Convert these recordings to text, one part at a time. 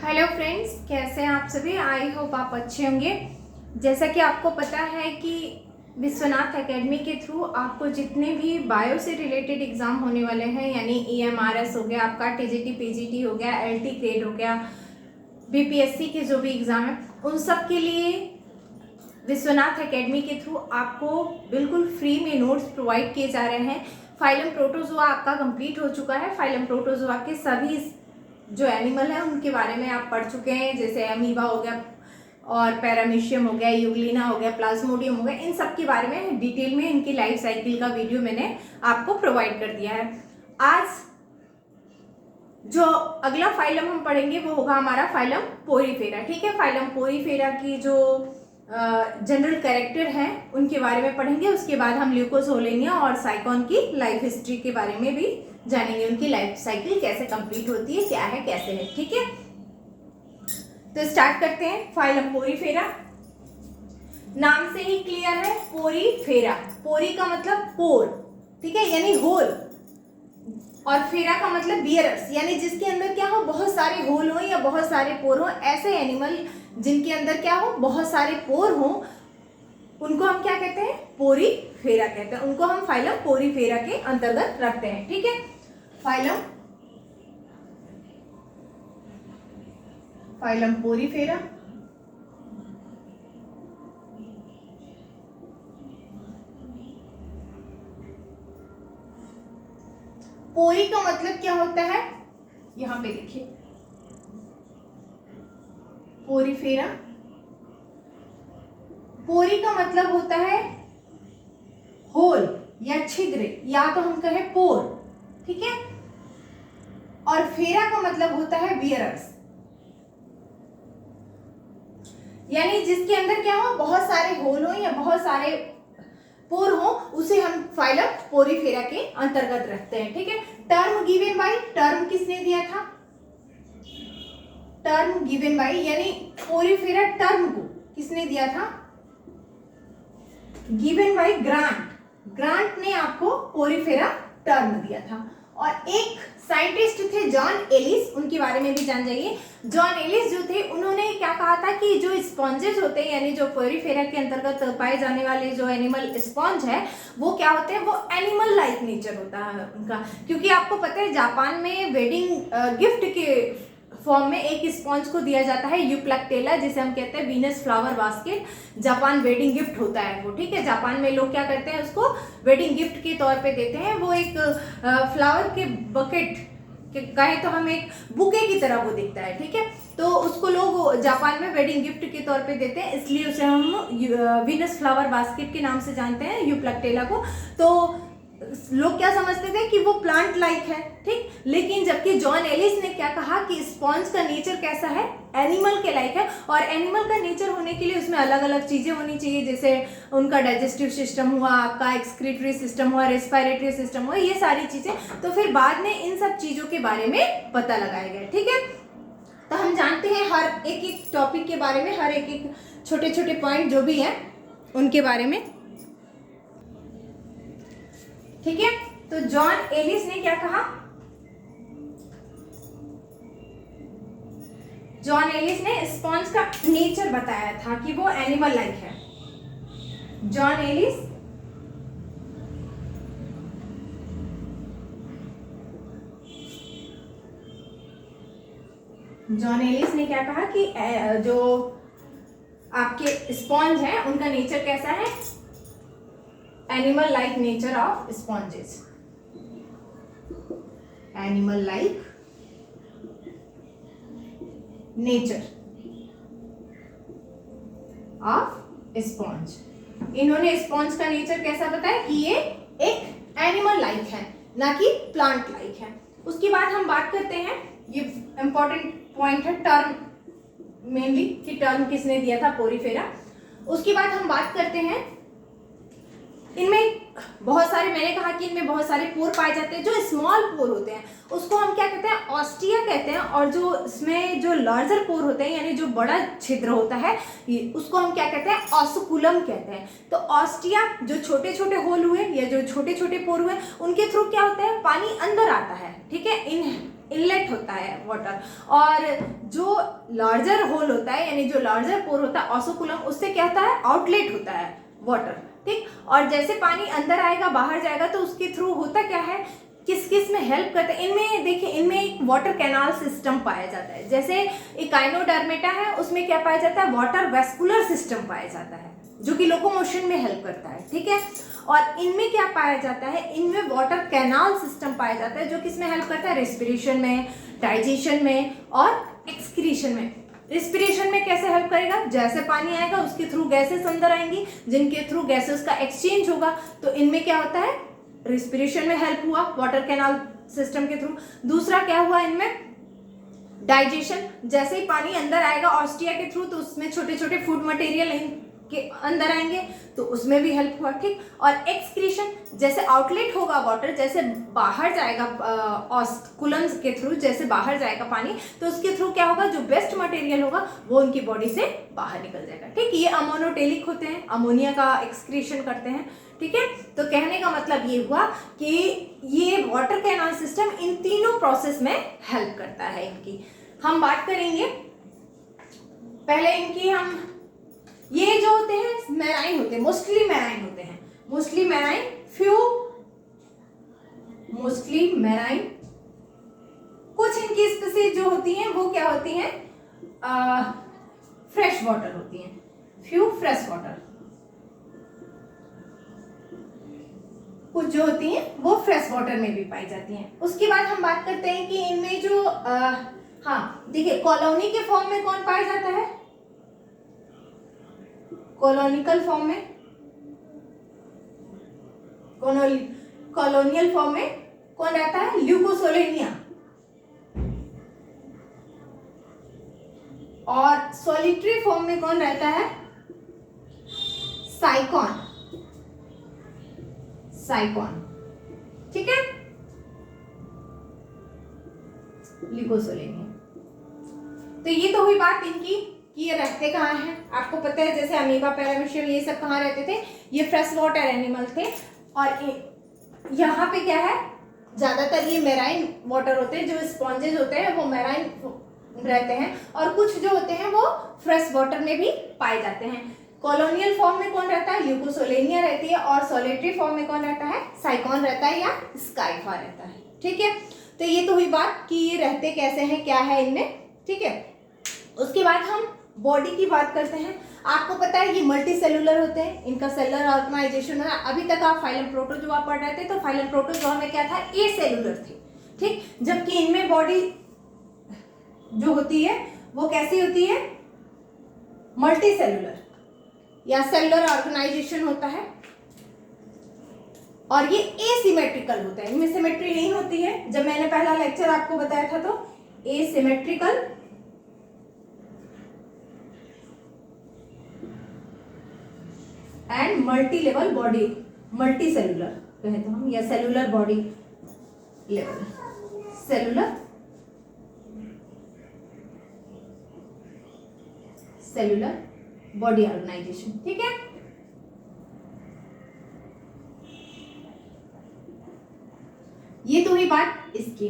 Hello friends, कैसे हैं आप सभी। आई होप आप अच्छे होंगे। जैसा कि आपको पता है कि विश्वनाथ एकेडमी के थ्रू आपको जितने भी बायो से रिलेटेड एग्ज़ाम होने वाले हैं, यानी EMRS हो गया आपका, TGT PGT हो गया, LT ग्रेड हो गया, BPSC के जो भी एग्ज़ाम है, उन सब के लिए विश्वनाथ एकेडमी के थ्रू आपको बिल्कुल फ्री में नोट्स प्रोवाइड किए जा रहे हैं। फाइलम प्रोटोजोआ आपका कंप्लीट हो चुका है। फाइलम प्रोटोजोआ के सभी जो एनिमल है उनके बारे में आप पढ़ चुके हैं, जैसे अमीबा हो गया और पैरामीशियम हो गया, यूग्लिना हो गया, प्लाज्मोडियम हो गया। इन सब के बारे में डिटेल में इनकी लाइफ साइकिल का वीडियो मैंने आपको प्रोवाइड कर दिया है। आज जो अगला फाइलम हम पढ़ेंगे वो होगा हमारा फाइलम पोरीफेरा। ठीक है, फाइलम पोरीफेरा की जो जनरल कैरेक्टर हैं उनके बारे में पढ़ेंगे। उसके बाद हम ल्यूकोसोलेनिया और साइकॉन की लाइफ हिस्ट्री के बारे में भी जानेंगे, उनकी लाइफ साइकिल कैसे कंप्लीट होती है, क्या है, कैसे है। ठीक है, तो स्टार्ट करते हैं। फाइलम पोरीफेरा, नाम से ही क्लियर है, पोरीफेरा। पोरी का मतलब पोर, ठीक है, यानी होल, और फेरा का मतलब बियरर्स, यानी जिसके अंदर क्या हो, बहुत सारे होल हो या बहुत सारे पोर हो। ऐसे एनिमल जिनके अंदर क्या हो, बहुत सारे पोर हो, उनको हम क्या कहते हैं, पोरीफेरा कहते हैं। उनको हम फाइलम पोरीफेरा के अंतर्गत रखते हैं। ठीक है, फाइलम पोरीफेरा। पोरी का मतलब क्या होता है, यहां पे देखिए, पोरीफेरा, पोरी का मतलब होता है होल या छिद्र, या तो हम कहें पोर। ठीक है, और फेरा का मतलब होता है बियरर्स, यानी जिसके अंदर क्या हो, बहुत सारे होल हो या बहुत सारे पोर हो, उसे हम फाइलम पोरीफेरा के अंतर्गत रखते हैं। ठीक है, टर्म गिवन बाय, टर्म किसने दिया था, टर्म गिवन बाय, यानी पोरीफेरा टर्म को किसने दिया था, गिवन बाय ग्रांट। ग्रांट ने आपको पोरीफेरा टर्म दिया था। और एक साइंटिस्ट थे जॉन एलिस, उनके बारे में भी जान जाइए। जॉन एलिस जो थे, उन्होंने क्या कहा था कि जो स्पॉन्जेस होते हैं, यानी जो पोरीफेरा के अंतर्गत पाए जाने वाले जो एनिमल स्पॉन्ज है, वो क्या होते हैं, वो एनिमल लाइक नेचर होता है उनका। क्योंकि आपको पता है जापान में वेडिंग गिफ्ट के फॉर्म में एक स्पॉन्ज को दिया जाता है, यूप्लैक्टेला, जिसे हम कहते हैं Venus flower basket. Japan wedding gift होता है वो। ठीक है, जापान में लोग क्या करते हैं, उसको वेडिंग गिफ्ट के तौर पे देते हैं। वो एक फ्लावर के बकेट कहें तो हम एक बुके की तरह वो दिखता है। ठीक है, तो उसको लोग जापान में वेडिंग गिफ्ट के तौर पे देते हैं, इसलिए उसे हम वीनस फ्लावर बास्केट के नाम से जानते हैं, यूप्लैक्टेला को। तो लोग क्या समझते थे कि वो प्लांट लाइक है। ठीक, लेकिन जबकि जॉन एलिस ने क्या कहा कि स्पॉन्ज का नेचर कैसा है, एनिमल के लाइक है। और एनिमल का नेचर होने के लिए उसमें अलग अलग चीजें होनी चाहिए, जैसे उनका डाइजेस्टिव सिस्टम हुआ, आपका एक्सक्रीटरी सिस्टम हुआ, रेस्पिरेटरी सिस्टम हुआ, ये सारी चीजें। तो फिर बाद में इन सब चीजों के बारे में पता लगाया गया। ठीक है, तो हम जानते हैं हर एक एक टॉपिक के बारे में, हर एक एक छोटे छोटे पॉइंट जो भी है उनके बारे में। ठीक है, तो जॉन एलिस ने क्या कहा, जॉन एलिस ने स्पॉन्ज का नेचर बताया था कि वो एनिमल लाइक है। जॉन एलिस ने क्या कहा कि जो आपके स्पॉन्ज हैं उनका नेचर कैसा है, animal like nature of sponges, animal like nature of sponge. इन्होंने स्पॉन्ज का नेचर कैसा बताया कि ये एक एनिमल लाइक है, ना कि प्लांट लाइक है। उसके बाद हम बात करते हैं, ये इंपॉर्टेंट पॉइंट है टर्म, मेनली कि टर्म किसने दिया था, पोरीफेरा। उसके बाद हम बात करते हैं, इनमें बहुत सारे, मैंने कहा कि इनमें बहुत सारे पोर पाए जाते हैं। जो स्मॉल पोर होते हैं उसको हम क्या कहते हैं, ऑस्टिया कहते हैं। और जो इसमें जो लार्जर पोर होते हैं, यानी जो बड़ा छिद्र होता है, उसको हम क्या कहते हैं, ऑस्कुलम कहते हैं। तो ऑस्टिया जो छोटे छोटे होल हुए या जो छोटे छोटे पोर हुए, उनके थ्रू क्या होता है, पानी अंदर आता है। ठीक है, इनलेट होता होता है वाटर, और जो लार्जर होल होता है यानी जो लार्जर पोर होता है ऑसिकुलम, उससे क्या होता है आउटलेट होता है वाटर, ठीक। और जैसे पानी अंदर आएगा बाहर जाएगा तो उसके थ्रू होता क्या है, किस किस में हेल्प करता है, इनमें देखिए इनमें एक वाटर कैनाल सिस्टम पाया जाता है। जैसे इकाइनोडर्मेटा है उसमें क्या पाया जाता है, वाटर वेस्कुलर सिस्टम पाया जाता है जो कि लोकोमोशन में हेल्प करता है, ठीक है। और इनमें क्या पाया जाता है, इनमें वाटर कैनाल सिस्टम पाया जाता है जो किसमें हेल्प करता है, रेस्पिरेशन में, डाइजेशन में और एक्सक्रीशन में। रेस्पिरेशन में कैसे हेल्प करेगा, जैसे पानी आएगा उसके थ्रू गैसेस अंदर आएंगी जिनके थ्रू गैसेस का एक्सचेंज होगा, तो इनमें क्या होता है, रेस्पिरेशन में हेल्प हुआ वाटर कैनाल सिस्टम के थ्रू। दूसरा क्या हुआ इनमें, डाइजेशन, जैसे ही पानी अंदर आएगा ऑस्टिया के थ्रू तो उसमें छोटे छोटे फूड मटेरियल के अंदर आएंगे तो उसमें भी हेल्प हुआ, ठीक। और एक्सक्रीशन, जैसे आउटलेट होगा वाटर, जैसे बाहर जाएगा ऑस्कुलम्स के थ्रू, जैसे बाहर जाएगा पानी तो उसके थ्रू क्या होगा, जो बेस्ट मटेरियल होगा वो उनकी बॉडी से बाहर निकल जाएगा, ठीक। ये अमोनोटेलिक होते हैं, अमोनिया का एक्सक्रीशन करते हैं, ठीक है। तो कहने का मतलब ये हुआ कि ये वाटर कैनाल सिस्टम इन तीनों प्रोसेस में हेल्प करता है। इनकी हम बात करेंगे, पहले इनकी हम, ये जो होते हैं मैराइन होते हैं, मोस्टली मैराइन होते हैं, mostly marine, few mostly marine. कुछ इनकी स्पीसीज जो होती हैं वो क्या होती हैं, फ्रेश वाटर होती हैं, फ्यू फ्रेश वाटर, कुछ जो होती हैं वो फ्रेश वाटर में भी पाई जाती हैं। उसके बाद हम बात करते हैं कि इनमें जो हाँ देखिए कॉलोनी के फॉर्म में कौन पाया जाता है, कॉलोनिकल फॉर्म में, कॉलोनियल फॉर्म में कौन रहता है, ल्यूकोसोलेनिया, और सॉलिटरी फॉर्म में कौन रहता है, साइकॉन, साइकॉन, ठीक है, ल्यूकोसोलेनिया। तो ये तो हुई बात इनकी कि ये रहते कहाँ हैं। आपको पता है जैसे अमीबा, पैरामीशियम, ये सब कहाँ रहते थे, ये फ्रेश वाटर एनिमल थे। और यहाँ पे क्या है, ज्यादातर ये मेराइन वाटर होते हैं, जो स्पॉन्जेस होते हैं वो मेराइन रहते हैं, और कुछ जो होते हैं वो फ्रेश वाटर में भी पाए जाते हैं। कॉलोनियल फॉर्म में कौन रहता है, ल्यूकोसोलेनिया रहती है, और सॉलिटरी फॉर्म में कौन रहता है, साइकॉन रहता है या स्काइफा रहता है, ठीक है। तो ये तो हुई बात कि ये रहते कैसे हैं, क्या है इनमें, ठीक है। उसके बाद हम बॉडी की बात करते हैं। आपको पता है ये मल्टी सेलुलर होते हैं, इनका सेलुलर ऑर्गेनाइजेशन है। अभी तक आप फाइलम प्रोटोजोआ पढ़ रहे थे, तो फाइलम प्रोटोजोआ में क्या था, ए सेलुलर थे, ठीक। जबकि इनमें बॉडी जो होती है वो कैसी होती है, मल्टी सेलुलर या सेलुलर ऑर्गेनाइजेशन होता है, और ये एसिमेट्रिकल होता है, इनमें सिमेट्री नहीं होती है। जब मैंने पहला लेक्चर आपको बताया था तो asymmetrical and multi level body, multi cellular कहे तो हम, या cellular body level, cellular cellular body organisation, ठीक है। ये तो हुई बात इसकी।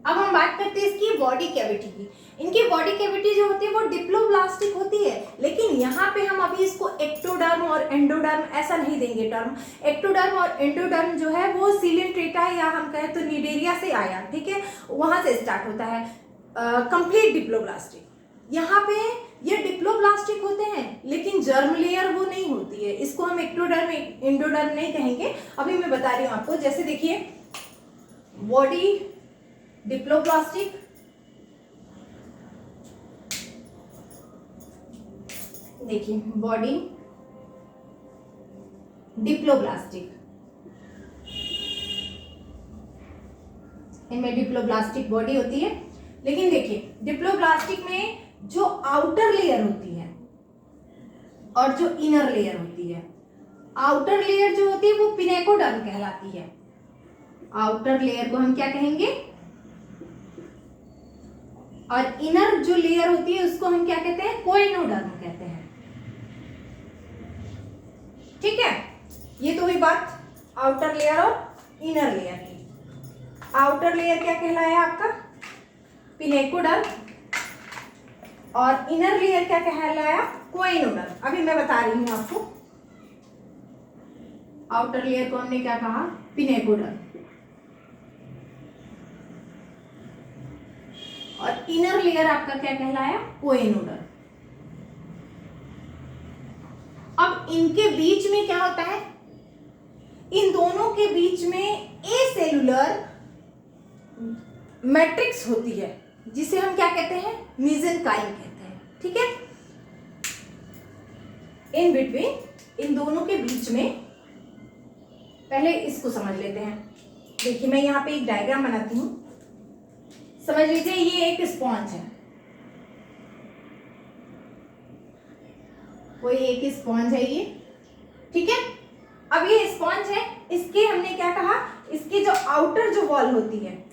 अब हम बात करते हैं इसकी बॉडी कैविटी की। इनकी बॉडी कैविटी जो होती है वो डिप्लोब्लास्टिक होती है, लेकिन यहाँ पे हम अभी इसको एक्टोडर्म और एंडोडर्म ऐसा नहीं देंगे टर्म। एक्टोडर्म और एंडोडर्म जो है वो सीलेंट्रेटा या हम कहें तो निडेरिया से आया, ठीक है, वहां से स्टार्ट होता है कंप्लीट डिप्लोब्लास्टिक। यहाँ पे ये डिप्लोब्लास्टिक होते हैं लेकिन जर्म लेयर वो नहीं होती है, इसको हम एक्टोडर्म एंडोडर्म नहीं कहेंगे। अभी मैं बता रही हूँ आपको, जैसे देखिए बॉडी डिप्लोब्लास्टिक, देखिए बॉडी डिप्लोब्लास्टिक, इनमें डिप्लोब्लास्टिक बॉडी होती है। लेकिन देखिए डिप्लोब्लास्टिक में जो आउटर लेयर होती है और जो इनर लेयर होती है, आउटर लेयर जो होती है वो पिनेकोडर्म कहलाती है। आउटर लेयर को हम क्या कहेंगे, और इनर जो लेयर होती है उसको हम क्या कहते हैं, कोइनोडर्म कहते हैं, ठीक है। ये तो हुई बात आउटर लेयर और इनर लेयर की। आउटर लेयर क्या कहलाया आपका, पिनेकोडर्म, और इनर लेयर क्या कहलाया, कोइनोडर्म। अभी मैं बता रही हूं आपको। आउटर लेयर को हमने क्या कहा, पिनेकोडर्म, और इनर लेयर आपका क्या कहलाया, कोइनोडर्म। अब इनके बीच में क्या होता है, इन दोनों के बीच में एसेलुलर मैट्रिक्स होती है, जिसे हम क्या कहते हैं, मेसेनकाइम कहते हैं। ठीक है, इन बिटवीन, इन दोनों के बीच में, पहले इसको समझ लेते हैं। देखिए मैं यहाँ पे एक डायग्राम बनाती हूँ, समझ लीजिए ये एक स्पॉन्ज है, कोई एक स्पॉन्ज है ये। ठीक है, अब ये स्पॉन्ज है, इसके हमने क्या कहा, इसके जो आउटर जो वॉल होती है,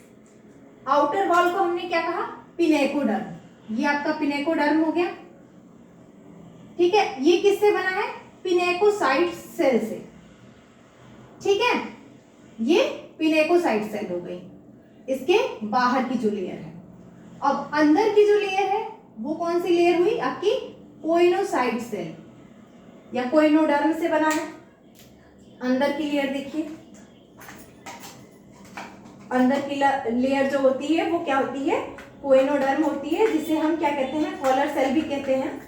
आउटर वॉल को हमने क्या कहा, पिनेकोडर्म। ये आपका पिनेकोडर्म हो गया। ठीक है, ये किससे बना है, पिनेकोसाइट सेल से। ठीक है, ये पिनेकोसाइट सेल हो गई, इसके बाहर की जो लेयर है। अब अंदर की जो लेयर है वो कौन सी लेयर हुई आपकी, कोइनोसाइट सेल या कोइनोडर्म से बना है। अंदर की लेयर देखिए, अंदर की लेयर जो होती है वो क्या होती है, कोइनोडर्म होती है, जिसे हम क्या कहते हैं, कॉलर सेल भी कहते हैं।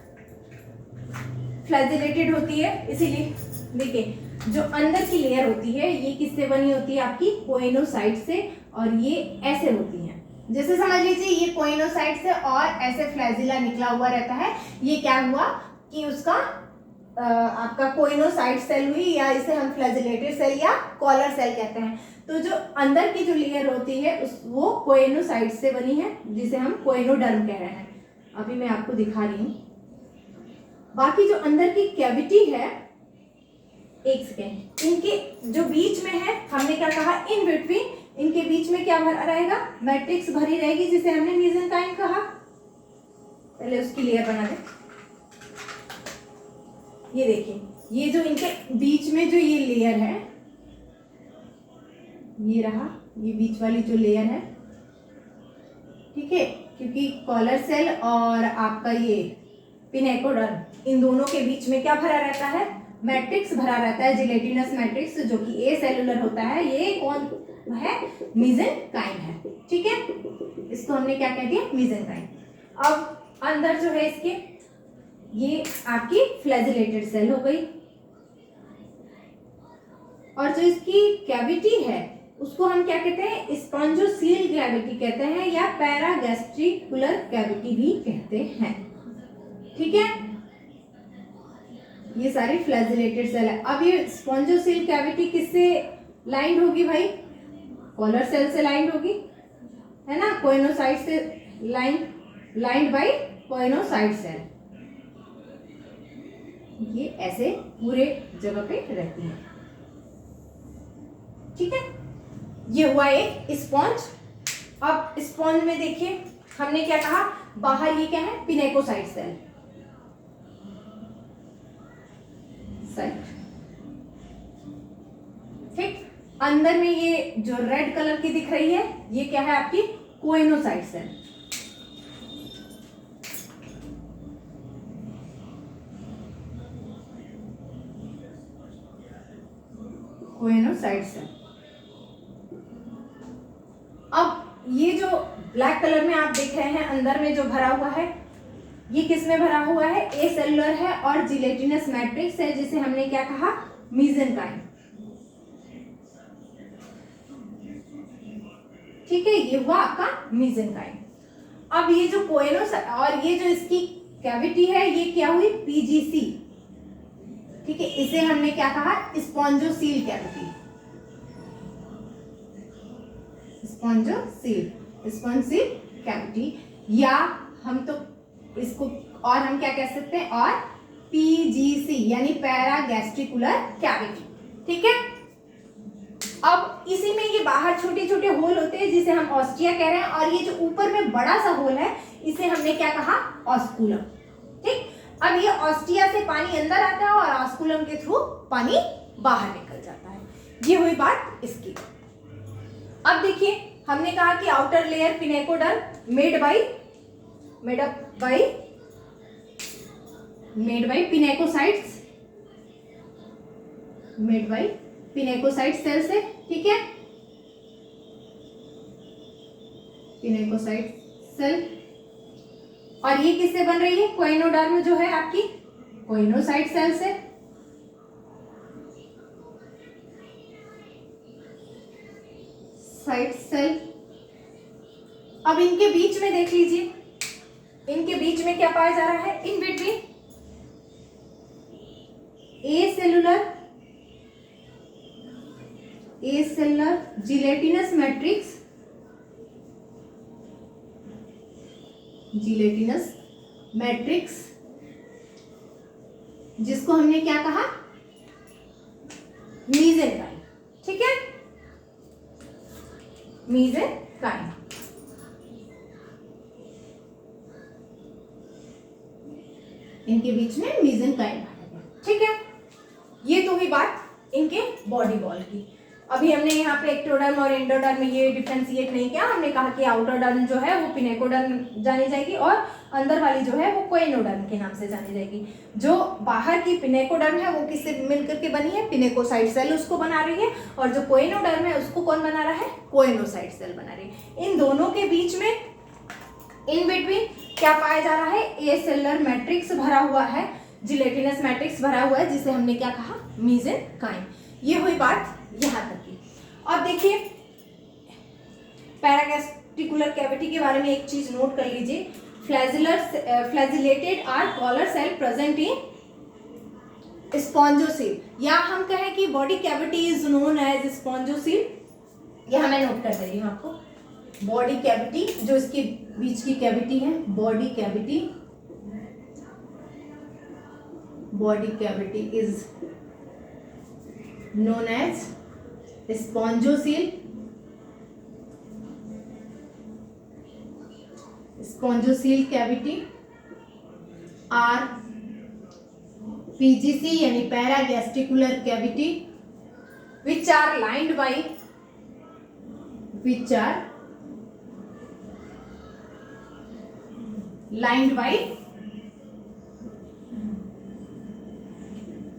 फ्लैजिलेटेड होती है, इसीलिए देखिए जो अंदर की लेयर होती है ये किससे बनी होती है, आपकी कोइनोसाइट से, और ये ऐसे होती है। जैसे समझ लीजिए ये कोइनोसाइट से और ऐसे फ्लैजिला निकला हुआ रहता है। ये क्या हुआ कि उसका आपका कोइनोसाइट सेल हुई, या इसे हम फ्लैजिलेटेड सेल या कॉलर सेल कहते हैं। तो जो अंदर की जो लेयर होती है वो कोइनोसाइट से बनी है, जिसे हम कोइनोडर्म कह रहे हैं। अभी मैं आपको दिखा रही हूँ। बाकी जो अंदर की कैविटी है, एक सेकेंड, इनके जो बीच में है हमने क्या कहा, इन बिटवीन, इनके बीच में क्या भरा रहेगा, मैट्रिक्स भरी रहेगी, जिसे हमने मेसेनकाइम कहा। पहले उसकी लेयर बना दे। ये देखिए, ये जो इनके बीच में जो ये लेयर है, ये रहा, ये बीच वाली जो लेयर है। ठीक है, क्योंकि कॉलर सेल और आपका ये पिनेकोडर्म, इन दोनों के बीच में क्या भरा रहता है, मैट्रिक्स भरा रहता है, जिलेटिनस मैट्रिक्स, जो कि ए सेलुलर होता है। ये कौन है, मेसेनकाइम है। ठीक है, इसको हमने क्या कह दिया, मेसेनकाइम। अब अंदर जो है इसके, ये आपकी फ्लैजिलेटेड सेल हो गई, और जो इसकी कैविटी है उसको हम क्या कहते हैं, स्पॉन्जोसील कैविटी कहते हैं, या पैरागैस्ट्रिकुलर कैविटी भी कहते हैं। ठीक है, ये सारी फ्लैजिलेटेड सेल है। अब ये स्पॉन्जोसील कैविटी किससे लाइंड होगी भाई, कॉलर सेल से लाइंड होगी, है ना, कोइनोसाइट से लाइंड बाय कोइनोसाइट सेल। ये ऐसे पूरे जगह पे रहती है। ठीक है, ये हुआ एक स्पॉन्ज। अब स्पॉन्ज में देखिए हमने क्या कहा, बाहर ये क्या है, पिनेकोसाइट सेल, ठीक। अंदर में ये जो रेड कलर की दिख रही है, ये क्या है आपकी कोइनोसाइट सेल। Choanocyte cell. अब ये जो ब्लैक कलर में आप देख रहे हैं, अंदर में जो भरा हुआ है, ये किस में भरा हुआ है, ए सेलुलर है और जिलेटिनस मैट्रिक्स है, जिसे हमने क्या कहा, मेसेनकाइम। ठीक है, ये हुआ आपका मेसेनकाइम। अब ये जो कोइनोसाइट और ये जो इसकी कैविटी है, ये क्या हुई, पीजीसी। ठीक है, इसे हमने क्या कहा, स्पॉन्जोसील कैविटी। स्पॉन्जोसील कैविटी, या हम तो इसको और हम क्या कह सकते हैं, और पीजीसी यानी पैरागैस्ट्रिकुलर कैविटी। ठीक है, अब इसी में ये बाहर छोटे छोटे होल होते हैं, जिसे हम ऑस्टिया कह रहे हैं, और ये जो ऊपर में बड़ा सा होल है, इसे हमने क्या कहा, ऑस्कुलम। ठीक, अब ये ऑस्टिया से पानी अंदर आता है और ऑस्कुलम के थ्रू पानी बाहर निकल जाता है। ये हुई बात इसकी। अब देखिए हमने कहा कि outer layer pinacoderm made by pinacocyte cells है, ठीक है, पिनेकोसाइट सेल। और ये किससे बन रही है? कोइनोडर्म जो है आपकी कोइनोसाइट सेल से। Cyte cell. अब इनके बीच में देख लीजिए, इनके बीच में क्या पाया जा रहा है? In between A cellular gelatinous matrix, जिसको हमने क्या कहा? मीसेनकाइम, ठीक है, मीसेनकाइम। इनके बीच में मीसेनकाइम, ठीक है। ये तो हुई बात इनके बॉडी वॉल की। अभी हमने यहाँ पे एक्टोडर्म और एंडोडर्म में ये डिफ्रेंशिएट नहीं किया। हमने कहा कि आउटर डर्म जो है वो पिनेकोडर्म जानी जाएगी और अंदर वाली जो है वो कोइनोडर्म के नाम से जानी जाएगी। जो बाहर की पिनेकोडर्म है वो किससे मिलकर के बनी है? पिनेकोसाइट सेल उसको बना रही है, और जो कोइनोडर्म है उसको कौन बना रहा है? कोइनोसाइट सेल बना रही है। इन दोनों के बीच में इन बिटवीन क्या पाया जा रहा है? ए सेलुलर मैट्रिक्स भरा हुआ है, जिलेटिनस मैट्रिक्स भरा हुआ है, जिसे हमने क्या कहा? मीसेनकाइम। ये हुई बात यहाँ तक की। अब देखिए पैरागैस्ट्रिकुलर कैविटी के बारे में एक चीज नोट कर लीजिए। Flagellated are collar cell present in spongocoel, या हम कहें कि body cavity is known as spongocoel. यहां मैं नोट कर दे रही हूं आपको, बॉडी कैविटी जो इसके बीच की कैविटी है, body cavity is known as spongiocele cavity or PGC यानी paragastricular cavity which are lined by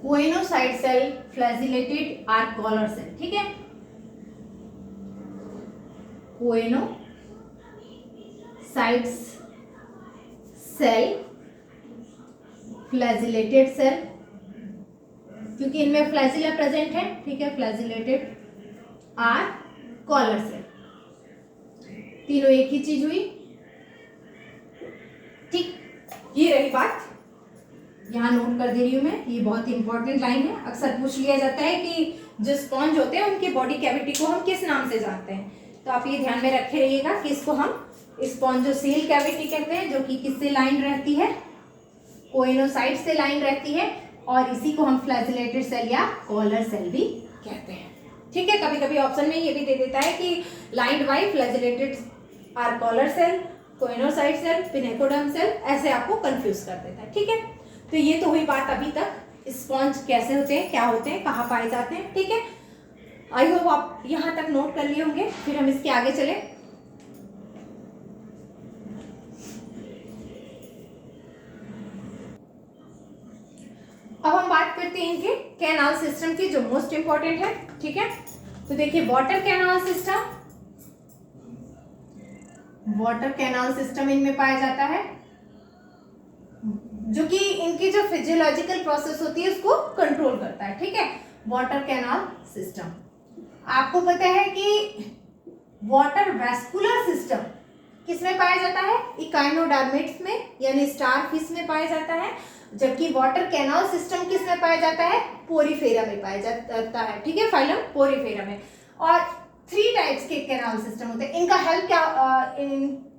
choanocyte cell, flagellated are collar cell, ठीक है, कोइनोसाइट सेल, फ्लैजिलेटेड सेल, क्योंकि इनमें फ्लैजिला प्रेजेंट है, ठीक है, फ्लैजिलेटेड आर कॉलर सेल। तीनों एक ही चीज हुई, ठीक। ये रही बात, यहाँ नोट कर दे रही हूँ मैं, ये बहुत ही इंपॉर्टेंट लाइन है। अक्सर पूछ लिया जाता है कि जो स्पॉन्ज होते हैं उनके बॉडी कैविटी को हम किस नाम से जानते हैं, तो आप ये ध्यान में रखे रहिएगा कि इसको हम स्पॉन्जोसील कैविटी कहते हैं, जो कि किससे लाइन रहती है? कोइनोसाइट से लाइन रहती है, और इसी को हम फ्लैजिलेटेड सेल या कॉलर सेल भी कहते हैं, ठीक है। कभी कभी ऑप्शन में ये भी दे देता है कि lined by flagellated are collar cell, choanocyte cell, pinacoderm cell, ऐसे आपको कंफ्यूज कर देता है, ठीक है। तो ये तो हुई बात अभी तक, स्पॉन्ज कैसे होते हैं, क्या होते हैं, कहाँ पाए जाते हैं, ठीक है। आई होप आप यहाँ तक नोट कर लिए होंगे। फिर हम इसके आगे चले। अब हम बात करते हैं इनके कैनाल सिस्टम की, जो मोस्ट इंपॉर्टेंट है, ठीक है। तो देखिए वाटर कैनाल सिस्टम इनमें पाया जाता है, जो कि इनकी जो फिजियोलॉजिकल प्रोसेस होती है उसको कंट्रोल करता है, ठीक है। वाटर कैनाल सिस्टम, आपको पता है कि वाटर वैस्कुलर सिस्टम किसमें पाया जाता है? इकाइनोडर्मेट्स में, यानी स्टारफिश में पाया जाता है, जबकि वाटर कैनाल सिस्टम किसमें पाया जाता है? पोरीफेरा में पाया जाता है, ठीक है, फाइलम पोरीफेरा में। और 3 टाइप्स के कैनाल सिस्टम होते हैं। इनका हेल्प क्या,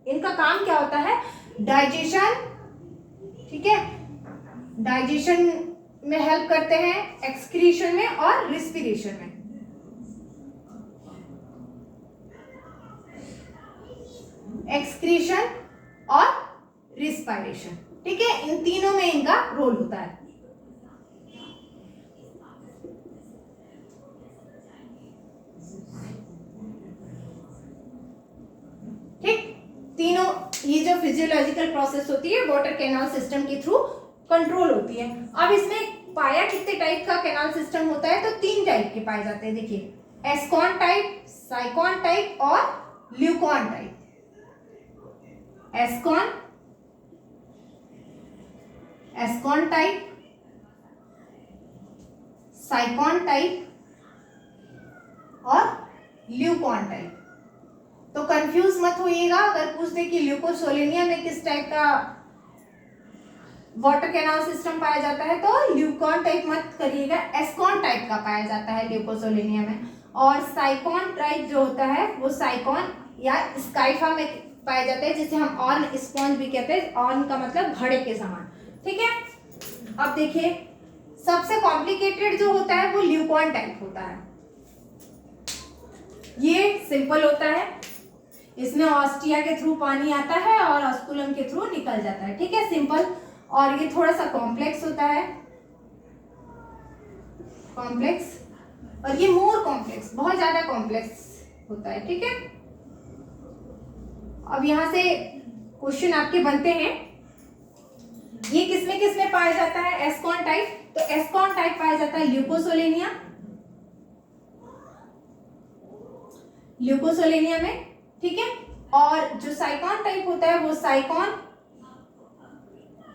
इनका काम क्या होता है? डाइजेशन, ठीक है, डाइजेशन में हेल्प करते हैं, एक्सक्रीशन में और रिस्पिरेशन में। एक्सक्रीशन और रिस्पायरेशन, ठीक है, इन तीनों में इनका रोल होता है। तीनों ये जो फिजियोलॉजिकल प्रोसेस होती है वाटर कैनाल सिस्टम के थ्रू कंट्रोल होती है। अब इसमें पाया कितने टाइप का कैनाल सिस्टम होता है, तो 3 टाइप के पाए जाते हैं। देखिए, एस्कॉन टाइप, साइकॉन टाइप और leucon type. Ascon type, sycon type और ल्यूकॉन टाइप। तो कंफ्यूज मत होइएगा अगर पूछ दे कि ल्यूकोसोलेनिया में किस टाइप का वाटर कैनाल सिस्टम पाया जाता है, तो ल्यूकॉन टाइप मत करिएगा, एस्कॉन टाइप का पाया जाता है ल्यूकोसोलेनिया में। और साइकॉन टाइप जो होता है वो साइकॉन या स्काइफा में पाया जाता है, जिसे हम ऑर्न स्पॉन्ज भी कहते हैं। ऑर्न का मतलब घड़े के समान, ठीक है। अब देखिए, सबसे कॉम्प्लिकेटेड जो होता है वो ल्यूकॉन टाइप होता है। ये सिंपल होता है, इसमें ऑस्टिया के थ्रू पानी आता है और ऑस्कुलम के थ्रू निकल जाता है, ठीक है, सिंपल। और ये थोड़ा सा कॉम्प्लेक्स होता है, कॉम्प्लेक्स, और ये मोर कॉम्प्लेक्स, बहुत ज्यादा कॉम्प्लेक्स होता है, ठीक है। अब यहां से क्वेश्चन आपके बनते हैं, ये किसमें पाया जाता है एस्कॉन टाइप, तो एस्कॉन टाइप पाया जाता है ल्यूकोसोलेनिया में, ठीक है। और जो साइकॉन टाइप होता है वो साइकॉन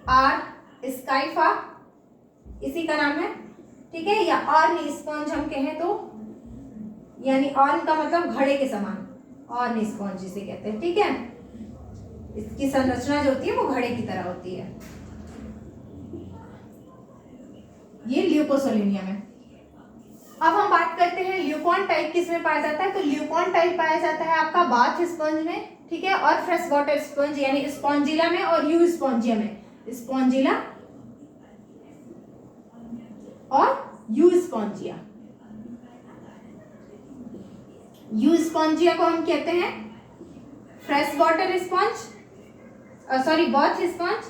आर स्काइफा इसी का नाम है, ठीक है। या ऑर्न स्पॉन्ज हम कहें तो, यानी ऑर्न का मतलब घड़े के समान, ऑर्न स्पॉन्ज जिसे कहते हैं, ठीक है। इसकी संरचना जो होती है वो घड़े की तरह होती है, ये ल्यूकोसोलेनिया में। अब हम बात करते हैं ल्यूकॉन टाइप किसमें पाया जाता है, तो ल्यूकॉन टाइप पाया जाता है आपका बाथ स्पंज में, ठीक है, और फ्रेश वाटर स्पंज यानी स्पॉन्जिला में और यू स्पॉन्जिया में, स्पॉन्जिला और यू स्पॉन्जिया। यू स्पॉन्जिया को हम कहते हैं fresh water sponge, sorry bath sponge,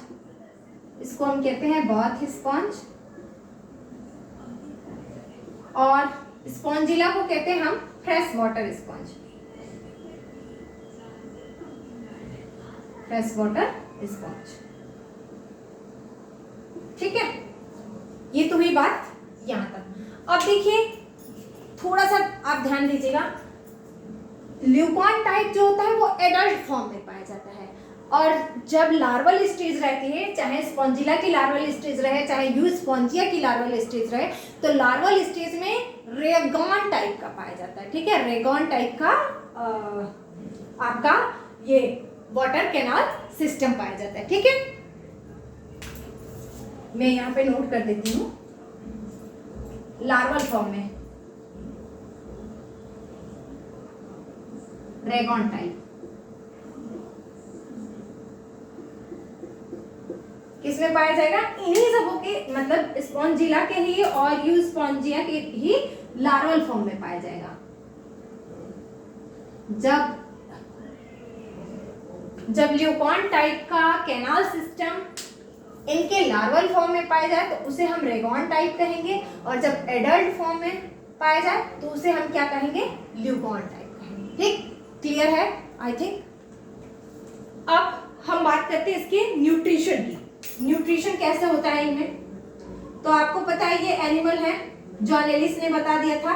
इसको हम कहते हैं बाथ स्पंज। और स्पॉन्जिला को कहते हैं हम fresh water sponge, fresh water sponge, ठीक है। ये तो हुई बात यहां तक। अब देखिए, थोड़ा सा आप ध्यान दीजिएगा, ल्यूकॉन टाइप जो होता है वो एडल्ट फॉर्म में पाया जाता है, और जब लार्वल स्टेज रहती है, चाहे स्पॉन्जिला की लार्वल स्टेज रहे चाहे यू स्पॉन्जिया की लार्वल स्टेज रहे, तो लार्वल स्टेज में रेगॉन टाइप का पाया जाता है, ठीक है। रेगॉन टाइप का आपका ये वाटर कैनाल सिस्टम पाया जाता है, ठीक है। मैं यहाँ पे नोट कर देती हूँ, लार्वल फॉर्म में रेगॉन टाइप किसमें पाया जाएगा, इन्हीं सबों के मतलब स्पॉन्जिला के ही और यू स्पॉन्जिया के ही लार्वल फॉर्म में पाया जाएगा। जब ल्यूकॉन टाइप का कैनाल सिस्टम इनके लार्वल फॉर्म में पाया जाए तो उसे हम रेगॉन टाइप कहेंगे, और जब एडल्ट फॉर्म में पाया जाए तो उसे हम क्या कहेंगे, ल्यूकॉन टाइप कहेंगे, ठीक। क्लियर है आई थिंक। अब हम बात करते हैं इसके न्यूट्रिशन की। न्यूट्रिशन कैसे होता है इनमें, तो आपको पता है ये एनिमल है, जॉन एलिस ने बता दिया था।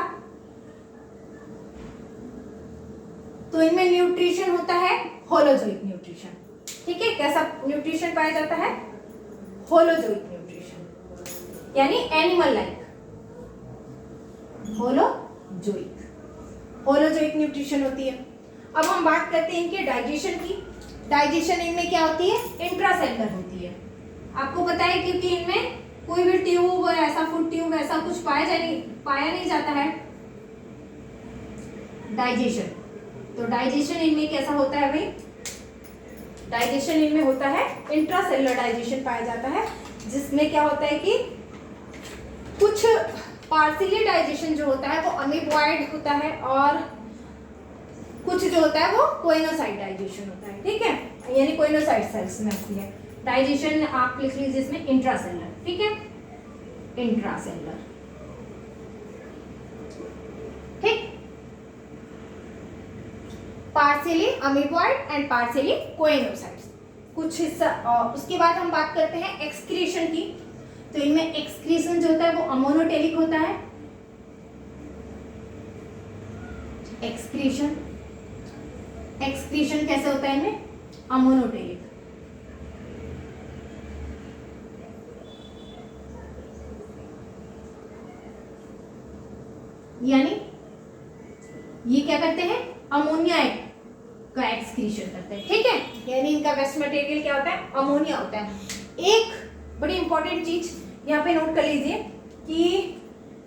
तो इनमें न्यूट्रिशन होता है होलोजोइक न्यूट्रिशन, ठीक है। कैसा न्यूट्रिशन पाया जाता है, होलोजोइक न्यूट्रिशन, यानी एनिमल लाइक, होलोजोइक न्यूट्रिशन होती है। अब हम बात करते हैं इनके डाइजेशन की। डाइजेशन इनमें क्या होती है, इंट्रासेलुलर होती है। आपको पता है क्योंकि इनमें कोई भी ट्यूब ऐसा, फूड ट्यूब ऐसा कुछ पाया नहीं जाता है। डाइजेशन, तो डाइजेशन इनमें कैसा होता है भाई, डाइजेशन इनमें होता है इंट्रासेलुलर डाइजेशन पाया जाता है, जिसमें क्या होता है कि कुछ पार्शियली डाइजेशन जो होता है वो अमीबॉइड होता है, और कुछ जो होता है वो कोइनोसाइट डाइजेशन होता है, ठीक है, यानी कोइनोसाइट सेल्स में होती है डाइजेशन। आप लिख लीजिए इसमें इंट्रासेलुलर, ठीक है, इंट्रासेलुलर, ठीक। Partially amoeboid and partially coenocytes. कुछ हिस्सा उसके बाद हम बात करते हैं एक्सक्रीशन की। तो इनमें एक्सक्रीशन जो होता है वो अमोनोटेलिक होता है। एक्सक्रीशन कैसे होता है इनमें? अमोनोटेलिक। यानी ये क्या करते हैं? अमोनिया का एक्सक्रीशन करते हैं, ठीक है। यानी इनका वेस्ट मटेरियल क्या होता है? अमोनिया होता है। एक बड़ी इंपॉर्टेंट चीज यहाँ पे नोट कर लीजिए कि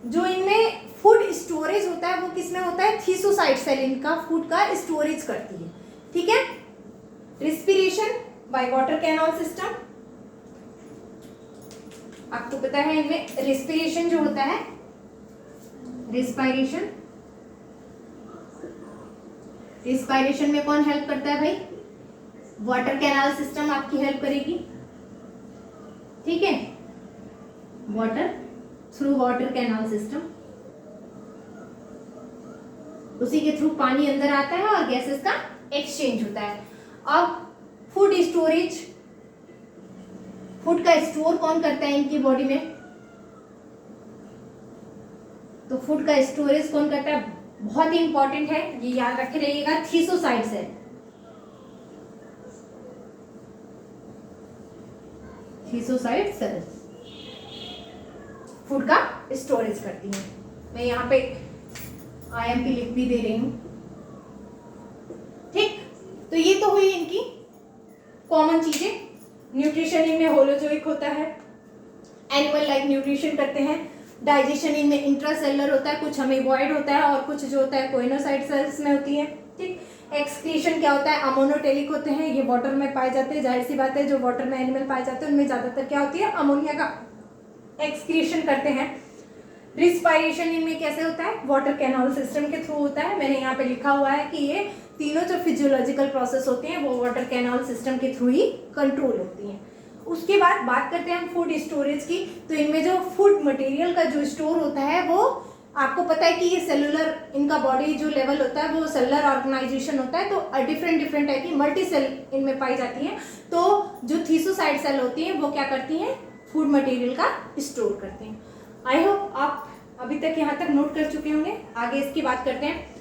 जो इनमें फूड स्टोरेज होता है वो किसमें होता है? थीसोसाइट सेल इनका फूड का स्टोरेज करती है, ठीक है। Respiration by water canal system, आपको पता है इनमें रिस्पिरेशन जो होता है, रिस्पायरेशन में कौन हेल्प करता है भाई? वाटर कैनाल सिस्टम आपकी हेल्प करेगी, ठीक है। थ्रू वाटर कैनाल सिस्टम, उसी के थ्रू पानी अंदर आता है और गैसेस का एक्सचेंज होता है। अब फूड स्टोरेज, फूड का स्टोर कौन करता है इनकी बॉडी में? तो फूड का स्टोरेज कौन करता है? बहुत ही इंपॉर्टेंट है, ये याद रखे रहिएगा, thesocyte cell. Thesocyte cell food का स्टोरेज करती है। मैं यहाँ पे IMP लिख भी दे रही हूं, ठीक। तो ये तो हुई इनकी कॉमन चीजें। न्यूट्रिशन इनमें होलोजोइक होता है, एनिमल लाइक न्यूट्रिशन करते हैं। डाइजेशन इनमें इंट्रासेलुलर होता है, कुछ अमीबॉइड होता है और कुछ जो होता है कोइनोसाइट सेल्स में होती है, ठीक। एक्सक्रीशन क्या होता है? अमोनोटेलिक होते हैं, ये वाटर में पाए जाते हैं। जाहिर सी बात है जो वाटर में एनिमल पाए जाते हैं उनमें ज्यादातर क्या होती है? अमोनिया का एक्सक्रीशन करते हैं। रिस्पायरेशन इनमें कैसे होता है? वाटर कैनाल सिस्टम के थ्रू होता है। मैंने यहाँ पे लिखा हुआ है कि ये तीनों जो फिजियोलॉजिकल प्रोसेस होते हैं वो वाटर कैनाल सिस्टम के थ्रू ही कंट्रोल होती हैं। उसके बाद बात करते हैं हम फूड स्टोरेज की। तो इनमें जो फूड मटेरियल का जो स्टोर होता है वो आपको पता है कि ये सेलुलर, इनका बॉडी जो लेवल होता है वो सेलुलर ऑर्गेनाइजेशन होता है। तो डिफरेंट टाइप की मल्टी सेल इनमें पाई जाती है। तो जो थीसोसाइट सेल होती है वो क्या करती हैं? फूड मटेरियल का स्टोर करते हैं। आई होप आप अभी तक यहाँ तक नोट कर चुके होंगे। आगे इसकी बात करते हैं।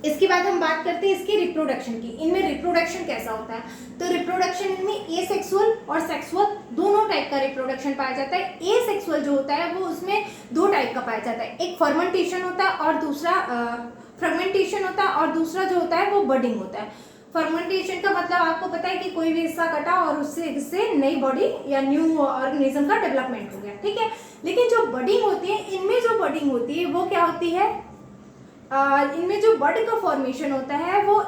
इसके बाद हम बात करते हैं इसकी रिप्रोडक्शन की। इनमें रिप्रोडक्शन कैसा होता है? तो रिप्रोडक्शन इनमें एसेक्सुअल और सेक्सुअल दोनों टाइप का रिप्रोडक्शन पाया जाता है। एसेक्सुअल जो होता है वो उसमें दो टाइप का पाया जाता है, एक फर्मेंटेशन होता है और दूसरा फ्रेगमेंटेशन होता है, और दूसरा जो होता है वो बडिंग होता है। फर्मेंटेशन का मतलब आपको पता है कि कोई भी हिस्सा कटा और उससे नई बॉडी या न्यू ऑर्गेनिज्म का डेवलपमेंट हो गया, ठीक है। लेकिन जो बडिंग होती है, इनमें जो बडिंग होती है वो क्या होती है? इनमें जो बड का फॉर्मेशन होता है वो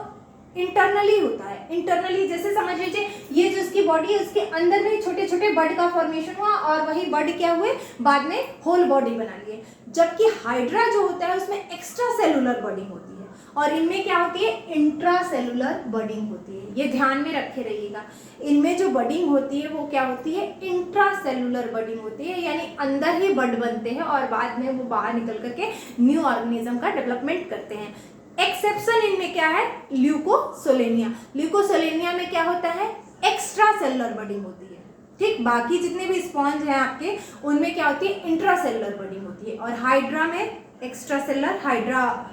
इंटरनली होता है। इंटरनली जैसे समझ लीजिए ये जो इसकी बॉडी है उसके अंदर में छोटे छोटे बड का फॉर्मेशन हुआ और वही बड क्या हुए बाद में होल बॉडी बना लिए। जबकि हाइड्रा जो होता है उसमें एक्स्ट्रा सेलुलर बडिंग होती है और इनमें क्या होती है? इंट्रा सेलुलर बडिंग होती है। ये ध्यान में रखे रहिएगा, इनमें जो बडिंग होती है वो क्या होती है? इंट्रा सेलुलर बडिंग होती है, यानी अंदर ही बड बनते हैं और बाद में वो बाहर निकल करके न्यू ऑर्गेनिज्म का डेवलपमेंट करते हैं। एक्सेप्शन इनमें क्या है? ल्यूकोसोलेनिया। ल्यूकोसोलेनिया में क्या होता है? एक्स्ट्रा सेलुलर बडिंग होती है, ठीक। बाकी जितने भी स्पॉन्ज हैं आपके उनमें क्या होती है? इंट्रा सेलुलर बडिंग होती है। और हाइड्रा में एक्स्ट्रा सेलुलर, हाइड्रा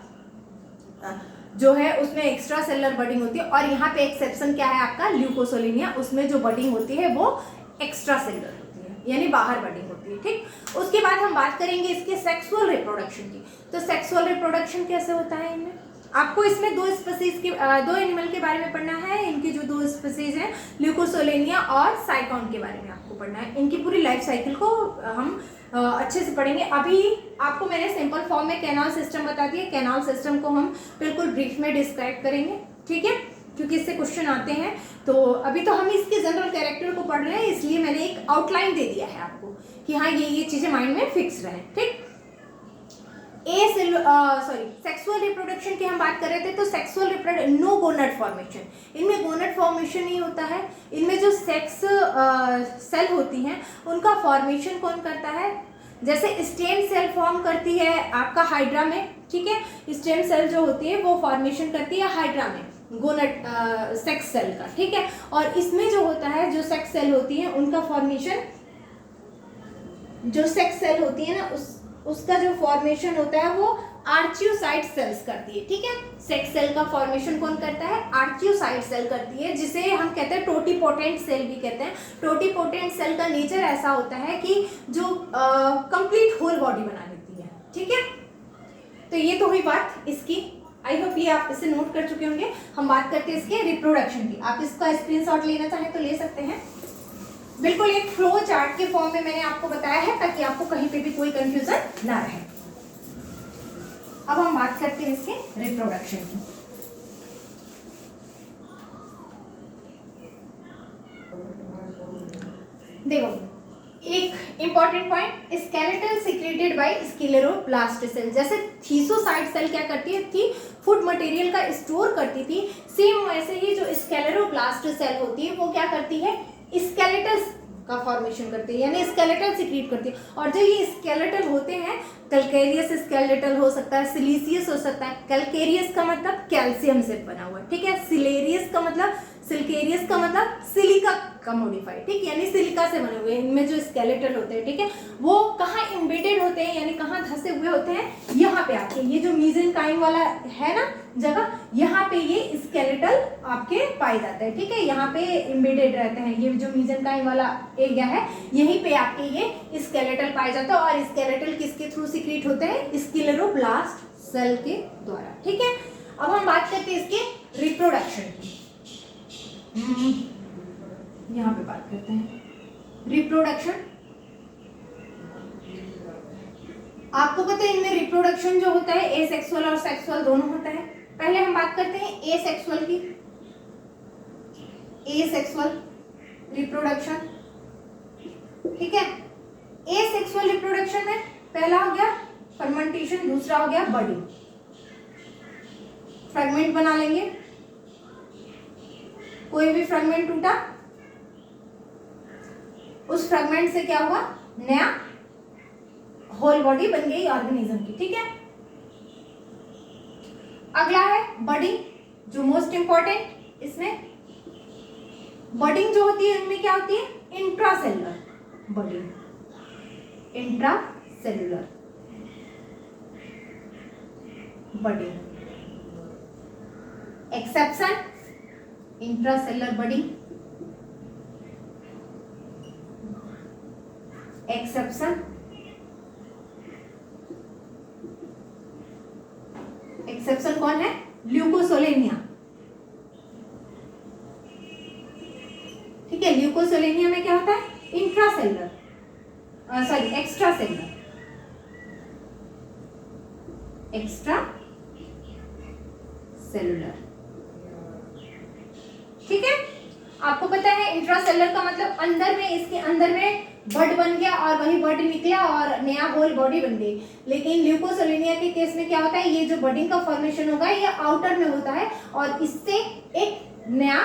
जो है उसमें एक्स्ट्रा सेलुलर बडिंग होती है। और यहाँ पे एक्सेप्शन क्या है आपका? ल्यूकोसोलेनिया, उसमें जो बडिंग होती है वो एक्स्ट्रा सेलुलर होती है, यानी बाहर बडिंग होती है, ठीक। उसके बाद हम बात करेंगे इसके सेक्सुअल रिप्रोडक्शन की। तो सेक्सुअल रिप्रोडक्शन कैसे होता है इनमें? आपको इसमें दो एनिमल के बारे में पढ़ना है। इनकी जो दो स्पीसीज हैं, ल्यूकोसोलेनिया और साइकॉन के बारे में आपको पढ़ना है। इनकी पूरी लाइफ साइकिल को हम अच्छे से पढ़ेंगे। अभी आपको मैंने सिंपल फॉर्म में कैनाल सिस्टम बता दिया, कैनाल सिस्टम को हम बिल्कुल ब्रीफ में डिस्क्राइब करेंगे, ठीक है, क्योंकि इससे क्वेश्चन आते हैं। तो अभी तो हम इसके जनरल कैरेक्टर को पढ़ रहे हैं, इसलिए मैंने एक आउटलाइन दे दिया है आपको कि हाँ ये चीजें माइंड में फिक्स रहे, ठीक। सेक्सुअल रिप्रोडक्शन की हम बात कर रहे थे। तो sexual reproduction, no gonad formation, इनमें गोनेड फॉर्मेशन नहीं होता है। इनमें जो सेक्स सेल होती हैं उनका फॉर्मेशन कौन करता है? जैसे स्टेम सेल फॉर्म करती है आपका हाइड्रा में, ठीक है, स्टेम सेल जो होती है वो फॉर्मेशन करती है हाइड्रा में गोनट सेक्स सेल का, ठीक है। और इसमें जो होता है, जो सेक्स सेल होती है उनका फॉर्मेशन, जो सेक्स सेल होती है ना उसका जो फॉर्मेशन होता है वो आर्चियोसाइट सेल्स करती है, ठीक है। सेक्स सेल का फॉर्मेशन कौन करता है? आर्चियोसाइट सेल करती है, जिसे हम कहते हैं टोटीपोटेंट सेल भी कहते हैं। टोटीपोटेंट सेल का नेचर ऐसा होता है कि जो कंप्लीट होल बॉडी बना लेती है, ठीक है। तो ये तो हुई बात इसकी, आई होप ये आप इसे नोट कर चुके होंगे। हम बात करते हैं इसके रिप्रोडक्शन की। आप इसका स्क्रीनशॉट लेना चाहें तो ले सकते हैं। बिल्कुल एक फ्लो चार्ट के फॉर्म में मैंने आपको बताया है ताकि आपको कहीं पे भी कोई कंफ्यूजन ना रहे। अब हम बात करते हैं इसके रिप्रोडक्शन की। देखो एक important point, skeletal secreted by scleroblast cell. जैसे थीसोसाइट सेल क्या करती है थी, फूड मटेरियल का स्टोर करती थी, सेम वैसे ही जो स्क्लेरोप्लास्ट सेल होती है वो क्या करती है, स्केलेटल का फॉर्मेशन करती है, यानी स्केलेटल सिक्रीट करती है। और जो ये स्केलेटल होते हैं, कैलकेरियस स्केलेटल हो सकता है, सिलिसियस हो सकता है। कैलकेरियस का मतलब कैल्शियम से बना हुआ है, ठीक है। सिलेरियस का मतलब, सिल्केरियस का मतलब सिलिका का मॉडिफाइड, ठीक, यानी सिलिका से बने हुए। इनमें जो स्केलेटल होते हैं, ठीक है, वो कहाँ इम्बेडेड होते हैं, यानी कहाँ धंसे हुए होते हैं, यहाँ पे आके ये जो मीजेनकाइम वाला है ना जगह, यहाँ पे ये स्केलेटल आपके पाए जाते हैं, ठीक है। यहाँ पे इम्बेडेड रहते हैं, ये जो मीजेनकाइम वाला एरिया है यहीं पे आपके ये स्केलेटल पाए जाते हैं। और स्केलेटल किसके थ्रू सिक्रीट होते हैं, स्क्लेरोप्लास्ट सेल के द्वारा, ठीक है। अब हम बात करते हैं इसके रिप्रोडक्शन की। यहाँ पे बात करते हैं रिप्रोडक्शन। आपको पता है इनमें रिप्रोडक्शन जो होता है एसेक्सुअल और सेक्सुअल दोनों होता है। पहले हम बात करते हैं एसेक्सुअल की। एसेक्सुअल रिप्रोडक्शन, ठीक है। एसेक्सुअल रिप्रोडक्शन में पहला हो गया फर्मेंटेशन, दूसरा हो गया बर्डिंग। फ्रेगमेंट बना लेंगे, कोई भी फ्रेगमेंट टूटा, उस फ्रेगमेंट से क्या हुआ, नया होल बॉडी बन गई ऑर्गेनिज्म की, ठीक है। अगला है बर्डिंग, जो मोस्ट इंपॉर्टेंट। इसमें बर्डिंग जो होती है इनमें क्या होती है, intracellular budding, intracellular budding. Exception intracellular budding, exception, exception कौन है, ल्यूकोसोलेनिया, ठीक है। ल्यूकोसोलेनिया में क्या होता है, intracellular, sorry extracellular, extra cellular, ठीक है। आपको पता है इंट्रासेलुलर का मतलब अंदर में, इसके अंदर में बड बन गया और वही बड निकला और नया होल बॉडी बन गई। लेकिन ल्यूकोसोलेनिया के केस में क्या होता है, ये जो बडिंग का फॉर्मेशन होगा ये आउटर में होता है और इससे एक नया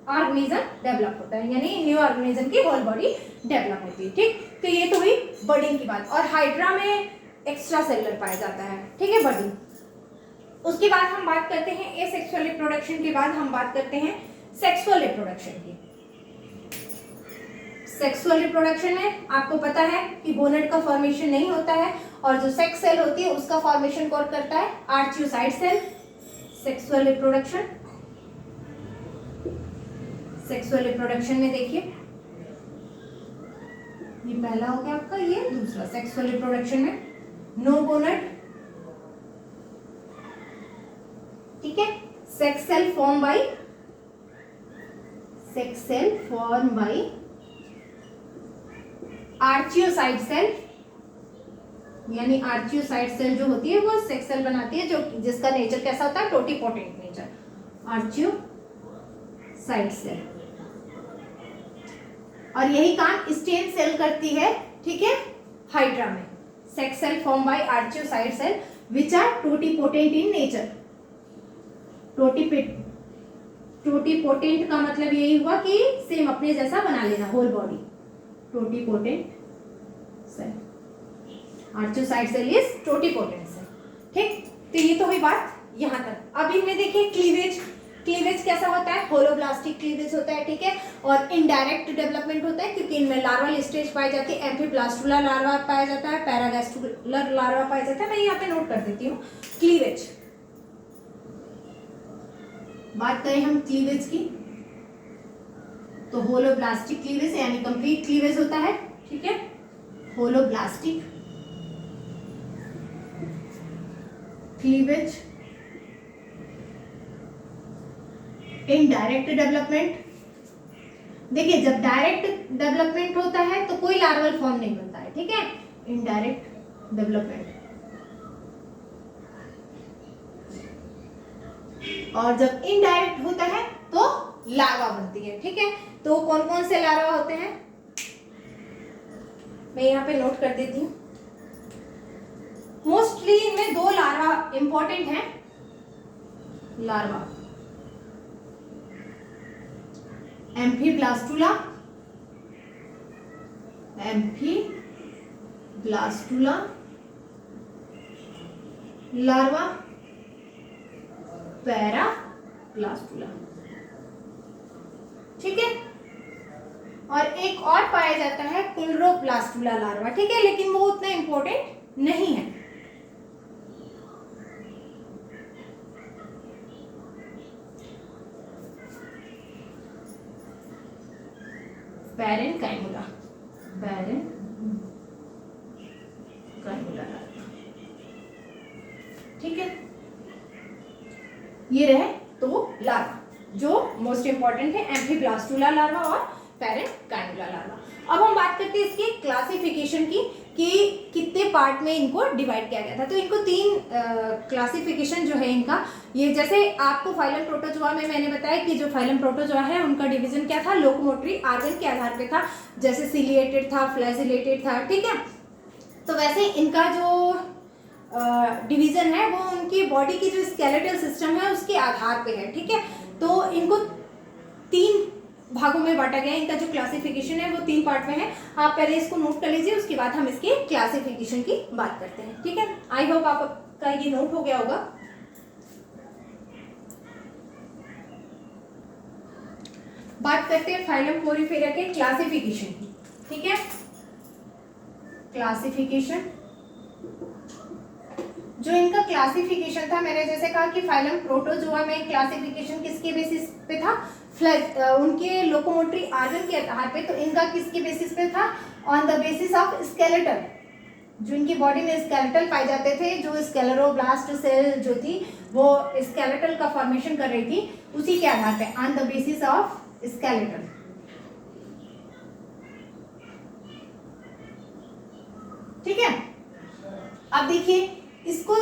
ऑर्गेनिज्म डेवलप होता है, यानी न्यू ऑर्गेनिज्म की होल बॉडी डेवलप होती है, ठीक। तो ये तो हुई बडिंग की बात। और हाइड्रा में एक्स्ट्रा सेलुलर पाया जाता है, ठीक है, बडिंग। उसके बाद हम बात करते हैं एसेक्सुअल रिप्रोडक्शन के बाद हम बात करते हैं सेक्सुअल रिप्रोडक्शन की। सेक्सुअल रिप्रोडक्शन में आपको पता है कि गोनेड का फॉर्मेशन नहीं होता है और जो सेक्स सेल होती है उसका फॉर्मेशन कौन करता है, archaeocyte cell. Sexual reproduction, sexual reproduction में देखिए ये पहला हो गया आपका, ये दूसरा। सेक्सुअल रिप्रोडक्शन में नो गोनेड, ठीक है। Sex cell form by, sex cell form by archaeocyte cell, यानी आर्चियोसाइट सेल जो होती है वो सेक्स सेल बनाती है, जो जिसका नेचर कैसा होता है, टोटीपोटेंट नेचर, आर्चियोसाइट सेल। और यही काम स्टेम सेल करती है, ठीक है, हाइड्रा में। Sex cell form by archaeocyte cell which are totipotent in nature. Totipotent का मतलब यही हुआ कि सेम अपने जैसा बना लेना whole body, totipotent cell. Archaeocyte cell is totipotent cell. ठीक, तो ये तो हुई बात यहाँ तक। अब इनमें देखिए क्लीवेज, क्लीवेज कैसा होता है, होलोब्लास्टिक क्लीवेज होता है, ठीक है, और इनडायरेक्ट डेवलपमेंट होता है क्योंकि इनमें लार्वल स्टेज पाई जाती है, एम्फीब्लास्टुला लार्वा पाया जाता है, पैरागैस्ट्रुलर लार्वा पाया जाता है। मैं यहाँ पे नोट कर देती हूँ क्लीवेज। बात करें हम क्लीवेज की तो होलोब्लास्टिक क्लीवेज यानी कंप्लीट क्लीवेज होता है, ठीक है, होलोब्लास्टिक क्लीवेज, इनडायरेक्ट डेवलपमेंट। देखिए जब डायरेक्ट डेवलपमेंट होता है तो कोई लार्वल फॉर्म नहीं बनता है, ठीक है, इनडायरेक्ट डेवलपमेंट। और जब इनडायरेक्ट होता है तो लार्वा बनती है, ठीक है। तो कौन कौन से लार्वा होते हैं मैं यहाँ पे नोट कर देती हूँ। मोस्टली इनमें दो लार्वा इंपॉर्टेंट हैं। लार्वा एम्फीब्लास्टुला, एम्फीब्लास्टुला लार्वा, पैराब्लास्टुला, ठीक है। और एक और पाया जाता है क्लोरोब्लास्टुला लार्वा, ठीक है, लेकिन वो उतना इंपॉर्टेंट नहीं है। पैरेन्काइमुला, पैरेन्काइमुला लार्वा, ठीक है। ये रहे तो लार्वा जो मोस्ट इंपॉर्टेंट है, एम्फीब्लास्टुला लार्वा और पैरेन्काइमुला लार्वा। अब हम बात करते हैं इसकी क्लासिफिकेशन की कि कितने पार्ट में इनको डिवाइड किया गया था। तो इनको तीन क्लासिफिकेशन जो है इनका, ये जैसे आपको फाइलम प्रोटोजोआ में मैंने बताया कि जो फाइलम प्रोटोजोआ है उनका डिवीजन क्या था, लोकोमोटरी ऑर्गन के आधार पे था, जैसे सिलिएटेड था, फ्लैजिलेटेड था, ठीक है। तो वैसे इनका जो डिवीजन है वो उनकी बॉडी की जो स्केलेटल सिस्टम है उसके आधार पे है, ठीक है। तो इनको तीन भागों में बांटा गया है। इनका जो क्लासिफिकेशन है वो तीन पार्ट में है। आप पहले इसको नोट कर लीजिए, उसके बाद हम इसके क्लासिफिकेशन की बात करते हैं, ठीक है। आई होप आपका ये नोट हो गया होगा। बात करते हैं फाइलम पोरिफेरा के क्लासिफिकेशन की, ठीक है। क्लासिफिकेशन, जो इनका क्लासिफिकेशन था, मैंने जैसे कहा कि फाइलम प्रोटोजोआ में क्लासिफिकेशन किसके बेसिस पे था, उनके लोकोमोटरी ऑर्गन के आधार पे। तो इनका किसके बेसिस पे था, on the basis of skeletal, जो इनकी बॉडी में स्केलेटल पाए जाते थे, जो स्केलेरोब्लास्ट सेल जो थी वो स्केलेटल का फॉर्मेशन कर रही थी, उसी के आधार पे, on the basis of skeletal, ठीक है। अब देखिए इसको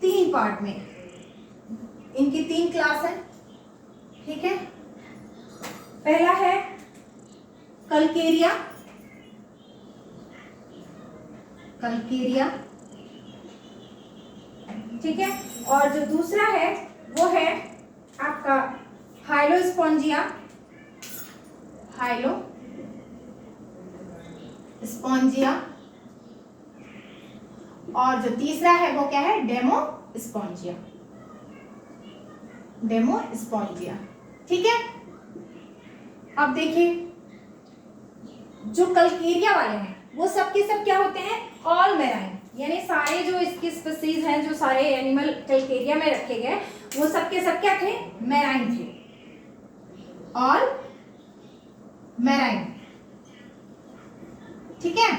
तीन पार्ट में, इनकी तीन क्लास है, ठीक है। पहला है कल्केरिया, कल्केरिया, ठीक है। और जो दूसरा है वो है आपका हाइलोस्पोंजिया, हाइलोस्पोंजिया। और जो तीसरा है वो क्या है, डेमोस्पोंजिया, डेमोस्पोंजिया, ठीक है। अब देखिए जो कल्केरिया वाले हैं वो सब के सब क्या होते हैं, ऑल मेराइन, यानी सारे जो इसकी स्पीसीज हैं, जो सारे एनिमल कल्केरिया में रखे गए वो सब के सब क्या थे, मेराइन थे, ऑल मेराइन, ठीक है।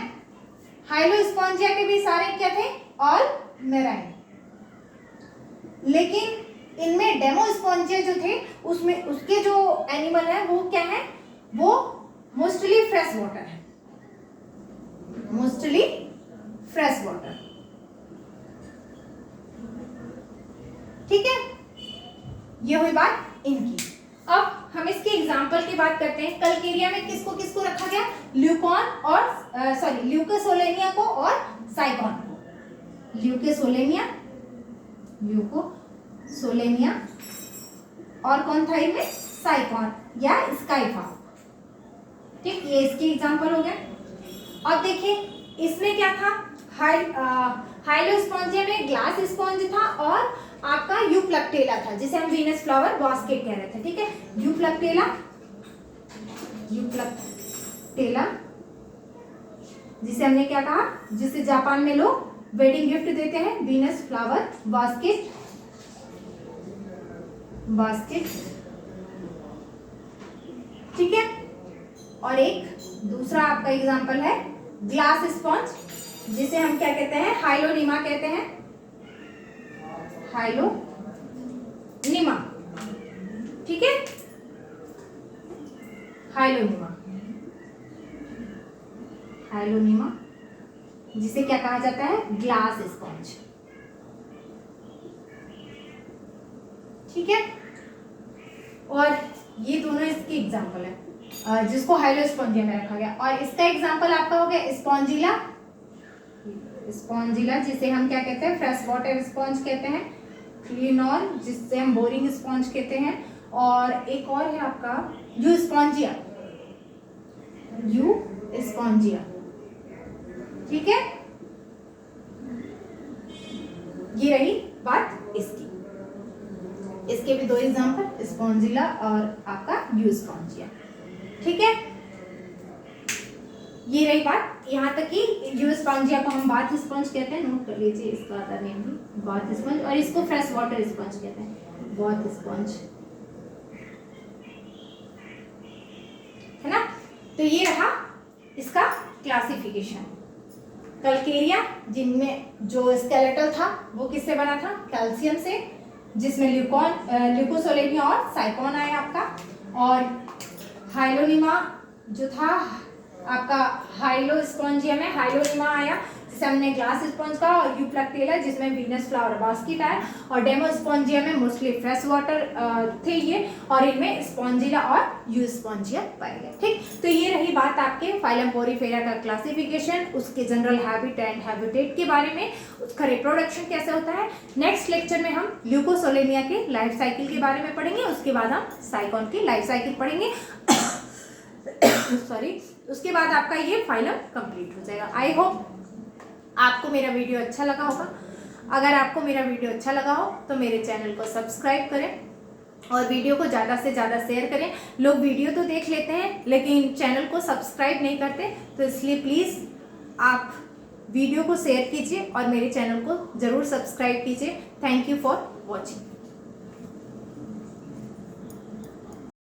हाइलोस्पोंजिया के भी सारे क्या थे, ऑल मेराइन। लेकिन इनमें डेमोस्पोंजिया जो थे उसमें उसके जो एनिमल है वो क्या है, वो मोस्टली फ्रेश वाटर है, मोस्टली फ्रेश वाटर, ठीक है। ये हुई बात इनकी। अब हम इसके एग्जाम्पल की बात करते हैं। कल्केरिया में किसको किसको रखा गया, ल्यूकॉन और ल्यूकोसोलेनिया को और साइकॉन को, ल्यूकोसोलेनिया, ल्यूकोसोलेनिया, और कौन था इनमें, साइकॉन या स्काइफा, ठीक। ये इसके एग्जाम्पल हो गए। अब देखिए इसमें क्या था, हाइलोस्पॉन्जिया में ग्लास स्पॉन्ज था और आपका यूप्लक्टेला था, जिसे हम वीनस फ्लावर बास्केट कह रहे थे, ठीक है। यूप्लक्टेला जिसे हमने क्या कहा, जिसे जापान में लोग वेडिंग गिफ्ट देते हैं, वीनस फ्लावर बास्केट। ठीक है। और एक दूसरा आपका एग्जांपल है ग्लास स्पॉन्ज, जिसे हम क्या कहते हैं, हाइलोनिमा कहते हैं, हाइलोनिमा। ठीक है, हाइलोनिमा जिसे क्या कहा जाता है, ग्लास स्पॉन्ज। ठीक है। और ये दोनों इसके एग्जांपल है जिसको हाइलोस्पॉन्जिया में रखा गया। और इसका एग्जांपल आपका हो गया स्पॉन्जिला, जिसे हम क्या कहते हैं, फ्रेश वाटर स्पॉन्ज कहते हैं, क्लिनॉल जिससे हम बोरिंग स्पॉन्ज कहते हैं, और एक और है आपका यू स्पॉन्जिया। ठीक है, ये रही बात इसकी। इसके भी दो एग्जांपल, स्पॉन्जिला और आपका यू स्पॉन्जिया। ठीक है, ये रही बात यहाँ तक कि यू स्पॉन्जिया को हम बाथ स्पंज कहते हैं, नोट कर लीजिए इसका अदर नेम भी बाथ स्पंज, और इसको फ्रेश वाटर स्पंज कहते हैं, बाथ स्पंज, है ना। तो ये रहा इसका क्लासिफिकेशन। कल्केरिया, जिनमें जो स्केलेटल था वो किससे बना था, कैल्शियम से, जिसमें ल्यूकोसोलेनिया और साइकोन आया आपका। और हाइलोनिमा जो था आपका हाइलोस्पॉन्जिया में हाइलोनिमा आया, जिसे हमने ग्लास स्पॉन्ज कहा, और यूप्लक्टेला जिसमें वीनस फ्लावर बास्केट आया, और डेमोस्पॉन्जिया में मोस्टली फ्रेश वाटर थे ये, और इनमें स्पॉन्जिला और यू स्पॉन्जिया पाए गए। ठीक, तो ये रही बात आपके फाइलम पोरीफेरा का क्लासिफिकेशन, उसके जनरल हैबिट एंड हैबिटेट के बारे में, उसका रिप्रोडक्शन कैसे होता है। नेक्स्ट लेक्चर में हम ल्यूकोसोलेनिया के लाइफ साइकिल के बारे में पढ़ेंगे, उसके बाद हम साइकोन की लाइफ साइकिल पढ़ेंगे सॉरी, उसके बाद आपका ये फाइलम कंप्लीट हो जाएगा। आई होप आपको मेरा वीडियो अच्छा लगा होगा। अगर आपको मेरा वीडियो अच्छा लगा हो तो मेरे चैनल को सब्सक्राइब करें और वीडियो को ज़्यादा से ज़्यादा शेयर करें। लोग वीडियो तो देख लेते हैं लेकिन चैनल को सब्सक्राइब नहीं करते, तो इसलिए प्लीज़ आप वीडियो को शेयर कीजिए और मेरे चैनल को ज़रूर सब्सक्राइब कीजिए। Thank you for watching.